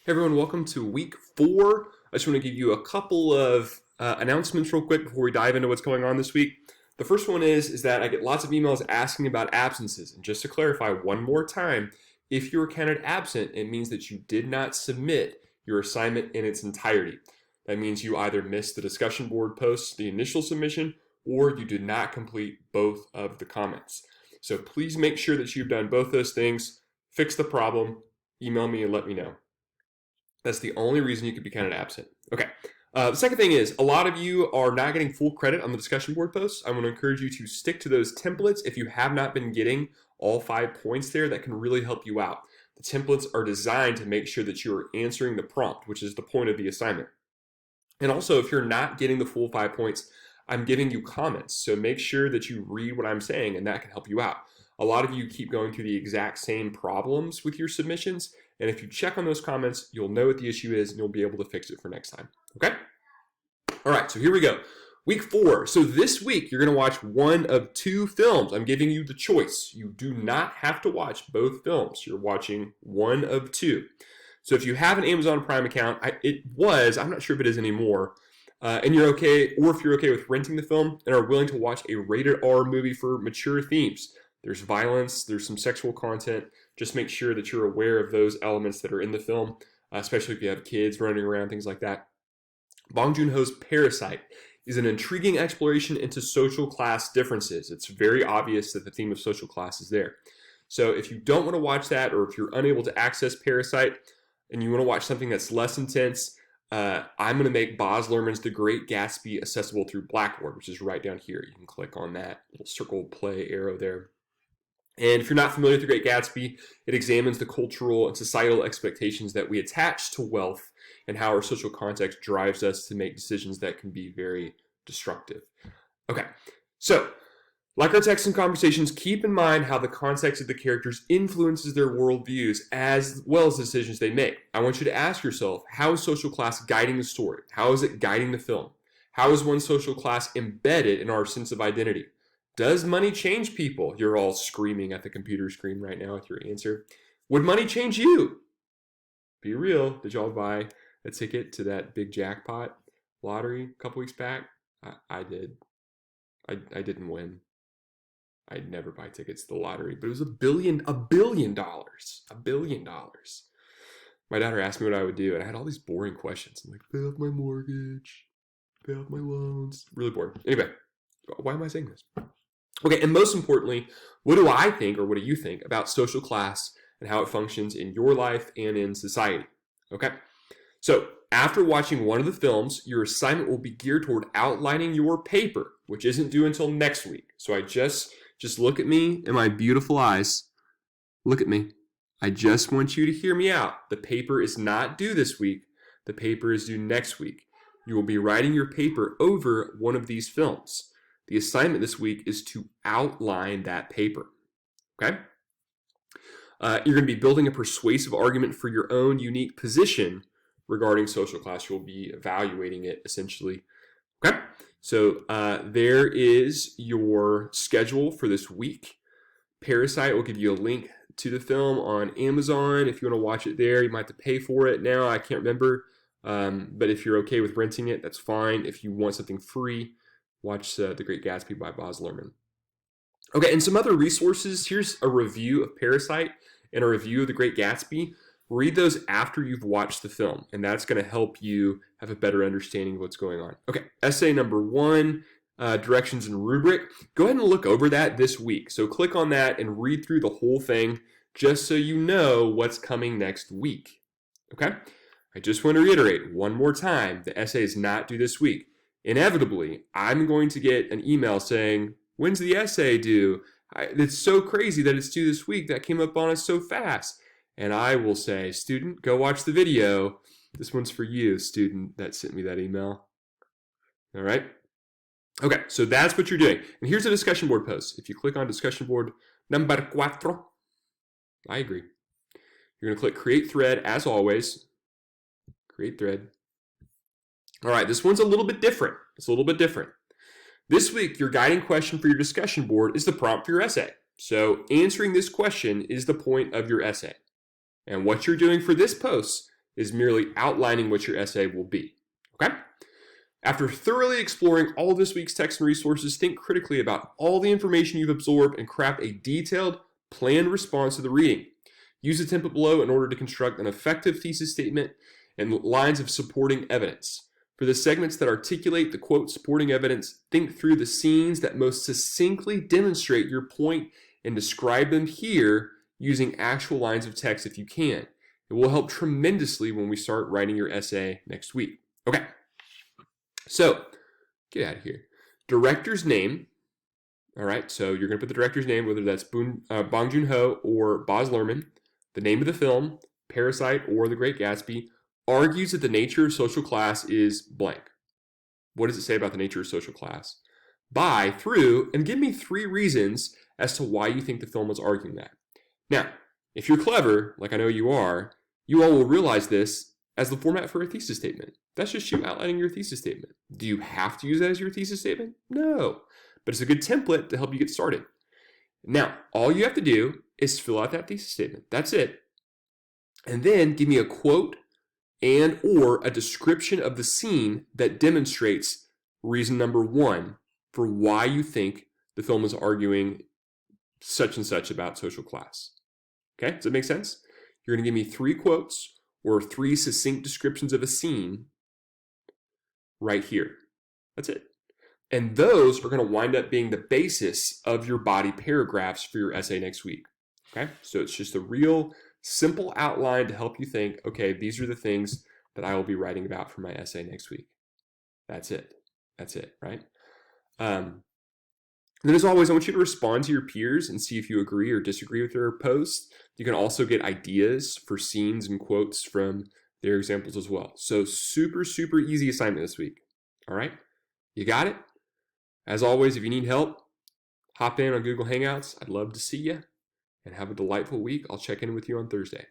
Hey everyone, welcome to week 4. I just want to give you a couple of announcements real quick before we dive into what's going on this week. The first one is that I get lots of emails asking about absences. And just to clarify one more time, if you were counted absent, it means that you did not submit your assignment in its entirety. That means you either missed the discussion board post, the initial submission, or you did not complete both of the comments. So please make sure that you've done both those things, fix the problem, email me and let me know. That's the only reason you could be counted absent. Okay. The second thing is, a lot of you are not getting full credit on the discussion board posts. I want to encourage you to stick to those templates. If you have not been getting all 5 points there, that can really help you out. The templates are designed to make sure that you are answering the prompt, which is the point of the assignment. And also, if you're not getting the full 5 points, I'm giving you comments. So make sure that you read what I'm saying, and that can help you out. A lot of you keep going through the exact same problems with your submissions. And if you check on those comments, you'll know what the issue is and you'll be able to fix it for next time. Okay? All right, so here we go. Week 4. So this week, you're going to watch one of 2 films. I'm giving you the choice. You do not have to watch both films. You're watching one of 2. So if you have an Amazon Prime account, I'm not sure if it is anymore, and you're okay, or if you're okay with renting the film and are willing to watch a rated R movie for mature themes. There's violence, there's some sexual content. Just make sure that you're aware of those elements that are in the film, especially if you have kids running around, things like that. Bong Joon-ho's Parasite is an intriguing exploration into social class differences. It's very obvious that the theme of social class is there. So if you don't want to watch that, or if you're unable to access Parasite and you want to watch something that's less intense, I'm going to make Baz Luhrmann's The Great Gatsby accessible through Blackboard, which is right down here. You can click on that little circle play arrow there. And if you're not familiar with The Great Gatsby, it examines the cultural and societal expectations that we attach to wealth and how our social context drives us to make decisions that can be very destructive. Okay, so like our texts and conversations, keep in mind how the context of the characters influences their worldviews as well as the decisions they make. I want you to ask yourself, how is social class guiding the story? How is it guiding the film? How is one social class embedded in our sense of identity? Does money change people? You're all screaming at the computer screen right now with your answer. Would money change you? Be real. Did y'all buy a ticket to that big jackpot lottery a couple weeks back? I did. I didn't win. I'd never buy tickets to the lottery, but it was $1 billion. $1 billion. My daughter asked me what I would do, and I had all these boring questions. I'm like, pay off my mortgage, pay off my loans. Really boring. Anyway, why am I saying this? Okay, and most importantly, what do I think, or what do you think about social class and how it functions in your life and in society? Okay, so after watching one of the films, your assignment will be geared toward outlining your paper, which isn't due until next week. So I just look at me in my beautiful eyes. Look at me. I just want you to hear me out. The paper is not due this week. The paper is due next week. You will be writing your paper over one of these films. The assignment this week is to outline that paper, okay? You're going to be building a persuasive argument for your own unique position regarding social class. You'll be evaluating it, essentially, okay? So there is your schedule for this week. Parasite will give you a link to the film on Amazon. If you want to watch it there, you might have to pay for it now. I can't remember, but if you're okay with renting it, that's fine. If you want something free, watch The Great Gatsby by Baz Luhrmann. Okay, and some other resources. Here's a review of Parasite and a review of The Great Gatsby. Read those after you've watched the film, and that's going to help you have a better understanding of what's going on. Okay, essay number 1, directions and rubric. Go ahead and look over that this week. So click on that and read through the whole thing just so you know what's coming next week. Okay, I just want to reiterate one more time, the essay is not due this week. Inevitably, I'm going to get an email saying, when's the essay due? It's so crazy that it's due this week. That came up on us so fast. And I will say, student, go watch the video. This one's for you, student that sent me that email. All right? Okay, so that's what you're doing. And here's a discussion board post. If you click on discussion board number 4, I agree. You're going to click create thread as always. Create thread. All right, this one's a little bit different. It's a little bit different. This week, your guiding question for your discussion board is the prompt for your essay. So answering this question is the point of your essay. And what you're doing for this post is merely outlining what your essay will be. Okay? After thoroughly exploring all this week's text and resources, think critically about all the information you've absorbed and craft a detailed, planned response to the reading. Use the template below in order to construct an effective thesis statement and lines of supporting evidence. For the segments that articulate the quote supporting evidence, think through the scenes that most succinctly demonstrate your point and describe them here using actual lines of text if you can. It will help tremendously when we start writing your essay next week. Okay. So, get out of here. Director's name. All right, so you're going to put the director's name, whether that's Bong Joon-ho or Baz Luhrmann, the name of the film, Parasite or The Great Gatsby, argues that the nature of social class is blank. What does it say about the nature of social class? By, through, and give me 3 reasons as to why you think the film was arguing that. Now, if you're clever, like I know you all will realize this as the format for a thesis statement. That's just you outlining your thesis statement. Do you have to use that as your thesis statement? No, but it's a good template to help you get started. Now, all you have to do is fill out that thesis statement. That's it. And then give me a quote and or a description of the scene that demonstrates reason number 1 for why you think the film is arguing such and such about social class. Okay, does that make sense? You're going to give me 3 quotes or 3 succinct descriptions of a scene right here. That's it. And those are going to wind up being the basis of your body paragraphs for your essay next week. Okay, so it's just a real simple outline to help you think, okay, these are the things that I will be writing about for my essay next week. That's it. That's it, right? And then as always, I want you to respond to your peers and see if you agree or disagree with their posts. You can also get ideas for scenes and quotes from their examples as well. So super, super easy assignment this week. All right? You got it? As always, if you need help, hop in on Google Hangouts. I'd love to see you. And have a delightful week. I'll check in with you on Thursday.